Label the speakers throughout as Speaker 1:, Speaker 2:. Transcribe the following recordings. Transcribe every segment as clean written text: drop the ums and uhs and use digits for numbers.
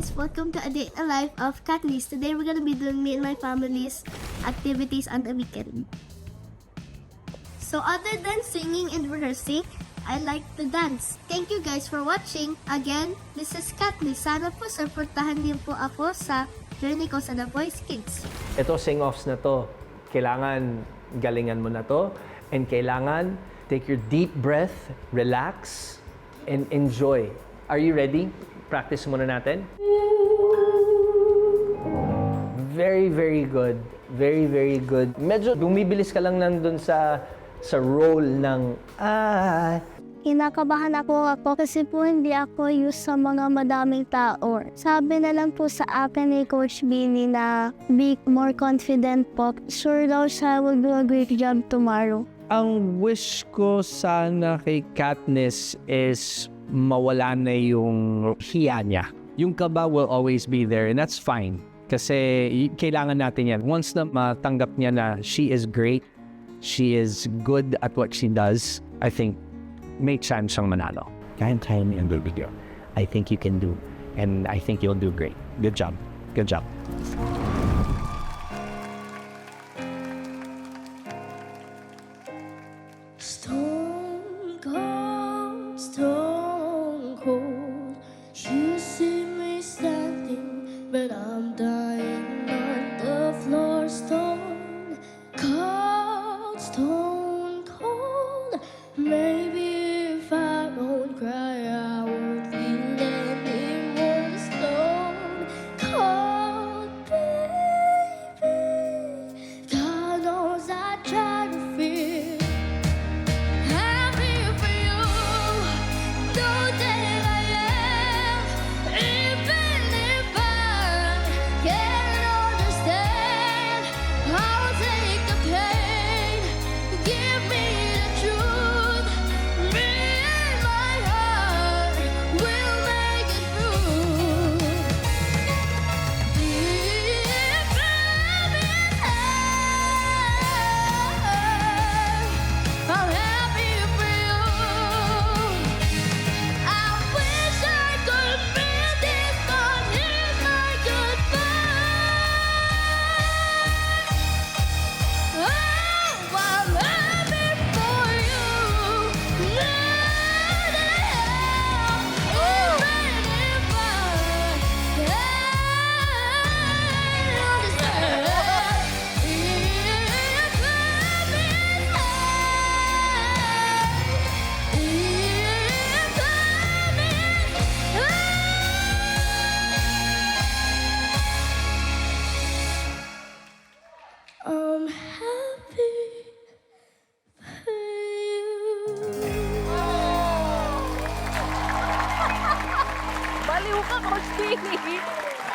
Speaker 1: guys! Welcome to A Day in the Life of Katniss. Today we're gonna be doing me and my family's activities on the weekend. So other than singing and rehearsing, I like to dance. Thank you guys for watching. Again, this is Katniss. Sana po supportahan din po ako sa journey ko sa The Voice Kids.
Speaker 2: Ito sing-offs na to, kailangan galingan mo na to, and kailangan take your deep breath, relax, and enjoy. Are you ready? Practice muna natin. Very, very good. Very, very good. Medyo bumibilis ka lang nandun sa role ng
Speaker 3: Kinakabahan ako kasi po hindi ako used sa mga madaming tao. Sabi na lang po sa akin ni Coach Billy na be more confident po. Sure daw siya will do a great job tomorrow.
Speaker 2: Ang wish ko sana kay Katniss is mawala na yung hiya niya. Yung kaba will always be there, and that's fine. Kasi kailangan natin yan. Once na matanggap niya na she is great, she is good at what she does, I think may chance siyang manalo. Kaya mo yung video. I think you can do, and I think you'll do great. Good job. Good job.
Speaker 4: Stone cold, you see me standing, but I'm dying on the floor. Stone cold, maybe if I don't cry, I won't feel anymore. Stone cold, baby, God knows I try to feel happy for you, know that I am, even if I can't understand. I'll take the pain, give me the truth. Me and my heart will make it through. If I'm in I'm happy for you. I wish I could mend this, but here's my goodbye. Oh, I'm happy for you. Now that I am, even if I can't understand. I'm happy for you.
Speaker 5: Baliw ka, Coach Billy.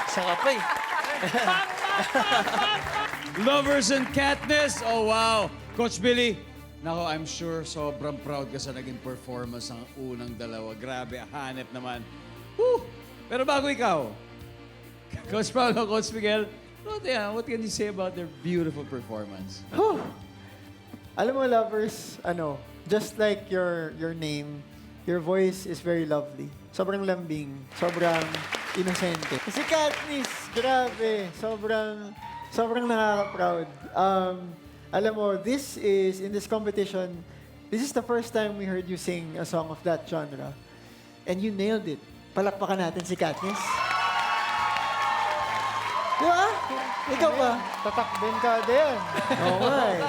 Speaker 6: Saka pa eh.
Speaker 7: Lovers and Katniss, oh wow. Coach Billy, nako, I'm sure sobrang proud ka sa naging performance ng unang dalawa. Grabe, hanep naman. Woo! Pero bago ikaw, Coach Paulo, Coach Miguel, what can you say about their beautiful performance?
Speaker 8: Alam mo, lovers, just like your name, your voice is very lovely. Sobrang lambing, sobrang inosente. Si Katniss, grabe, sobrang nakaka-proud. Alam mo, in this competition, this is the first time we heard you sing a song of that genre. And you nailed it. Palakpakan natin si Katniss. Di ba? Ikaw ba? Tatak benkada yan. Oo nga eh.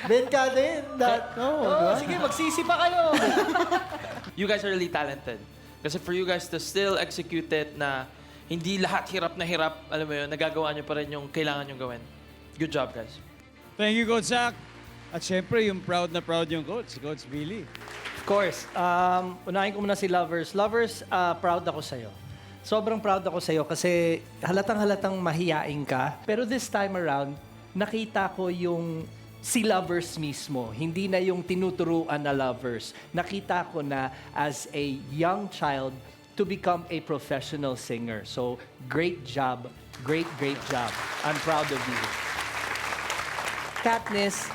Speaker 8: Benkada yun.
Speaker 6: Sige, magsisi pa kayo.
Speaker 5: You guys are really talented. Kasi for you guys to still execute it na hindi lahat hirap na hirap, alam mo yun, nagagawa nyo pa rin yung kailangan nyo gawin. Good job, guys.
Speaker 7: Thank you, Coach Zach. At syempre, yung proud na proud yung coach, si Coach Billy.
Speaker 6: Of course, unahin ko muna si Lovers. Lovers, proud ako sa'yo. Sobrang proud ako sa'yo kasi halatang mahiyain ka. Pero this time around, nakita ko yung si Lovers mismo. Hindi na yung tinuturuan na Lovers. Nakita ko na as a young child to become a professional singer. So, great job. Great job. I'm proud of you. Katniss,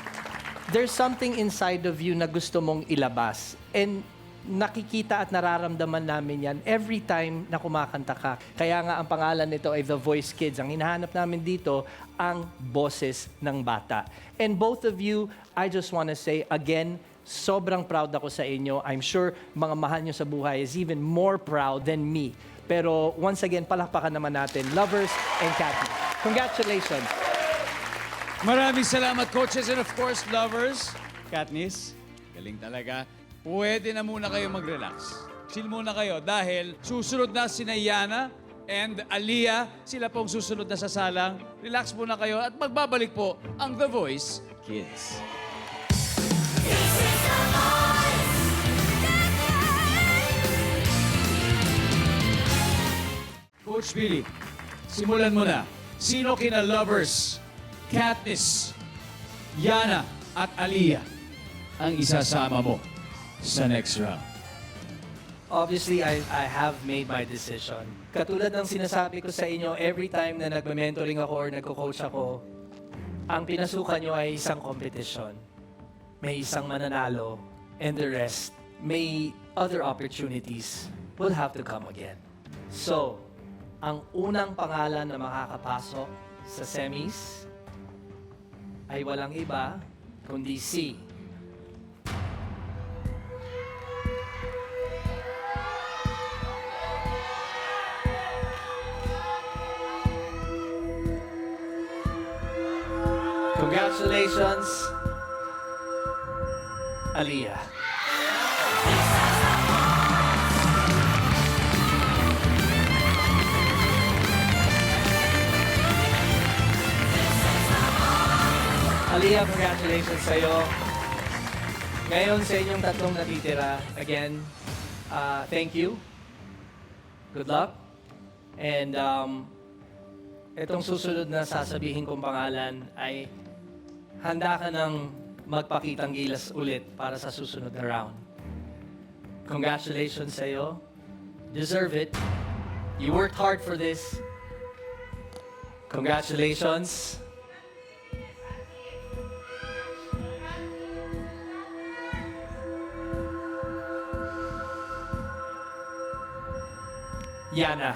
Speaker 6: there's something inside of you na gusto mong ilabas. And nakikita at nararamdaman namin yan every time na kumakanta ka. Kaya nga ang pangalan nito ay The Voice Kids. Ang hinahanap namin dito, ang boses ng bata. And both of you, I just want to say again, sobrang proud ako sa inyo. I'm sure mga mahal nyo sa buhay is even more proud than me. Pero once again, palakpakan naman natin, Lovers and Katniss. Congratulations.
Speaker 7: Maraming salamat, coaches, and of course, lovers. Katniss, galing talaga. Pwede na muna kayo mag-relax. Chill muna kayo dahil susunod na sina Yana and Aliyah. Sila pong susunod na sa salang. Relax muna kayo at magbabalik po ang The Voice Kids. Coach Billy, simulan mo na. Sino kina lovers, Katniss, Yana at Aliyah ang isasama mo sa next round?
Speaker 6: Obviously, I have made my decision. Katulad ng sinasabi ko sa inyo, every time na nagme-mentoring ako or nagko-coach ako, ang pinasukan nyo ay isang competition. May isang mananalo, and the rest, may other opportunities will have to come again. So, ang unang pangalan na makakapasok sa semis ay walang iba kundi si Congratulations, Aliyah. Aliyah, congratulations sa'yo. Ngayon sa inyong tatlong natitira, again, thank you. Good luck. And itong susunod na sasabihin kong pangalan ay handa ka ng magpakitang gilas ulit para sa susunod na round. Congratulations sa'yo. Deserve it. You worked hard for this. Congratulations. Yana.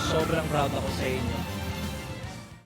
Speaker 6: Sobrang proud ako sa inyo.